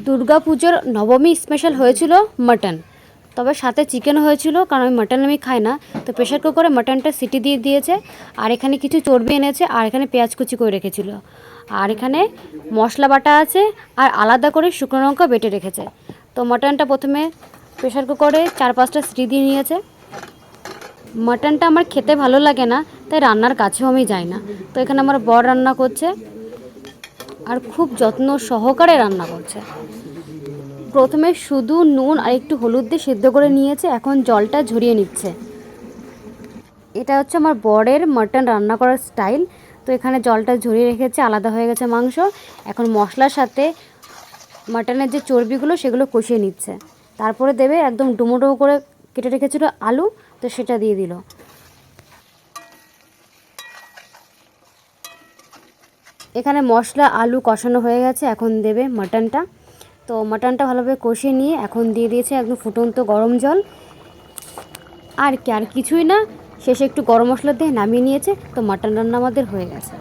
দুর্গাপুজোর নবমী স্পেশাল হয়েছিল মাটন, তবে সাথে চিকেন হয়েছিল, কারণ মাটন আমি খাই না। তো প্রেশার কুকারে মাটনটা সিটি দিয়ে দিয়েছে, আর এখানে কিছু চর্বি এনেছে, আর এখানে পেঁয়াজ কুচি করে রেখেছিল, আর এখানে মশলা বাটা আছে, আর আলাদা করে শুকনো লঙ্কা বেটে রেখেছে। তো মাটনটা প্রথমে প্রেশার কুকারে 4-5টা সিটি দিয়ে নিয়েছে। মাটনটা আমার খেতে ভালো লাগে না, তাই রান্নার কাছেও আমি যাই না। তো এখানে আমার বর রান্না করছে, আর খুব যত্ন সহকারে রান্না করছে। প্রথমে শুধু নুন আর একটু হলুদ দিয়ে সিদ্ধ করে নিয়েছে, এখন জলটা ঝরিয়ে নিচ্ছে। এটা হচ্ছে আমার বরের মাটন রান্না করার স্টাইল। তো এখানে জলটা ঝরিয়ে রেখেছে, আলাদা হয়ে গেছে মাংস। এখন মশলার সাথে মাটনের যে চর্বিগুলো সেগুলো কষিয়ে নিচ্ছে, তারপরে দেবে একদম ডুমো ডুমো করে কেটে রেখেছিল আলু, তো সেটা দিয়ে দিল। এখানে মশলা আলু কষানো হয়ে গেছে, এখন দেবে মাটনটা। তো মাটনটা ভালোভাবে কষিয়ে নিয়ে এখন দিয়ে দিয়েছে একদম ফুটন্ত গরম জল। আর কিছুই না, শেষে একটু গরম মশলা দিয়ে নামিয়ে নিয়েছে। তো মাটন রান্না আমাদের হয়ে গেছে।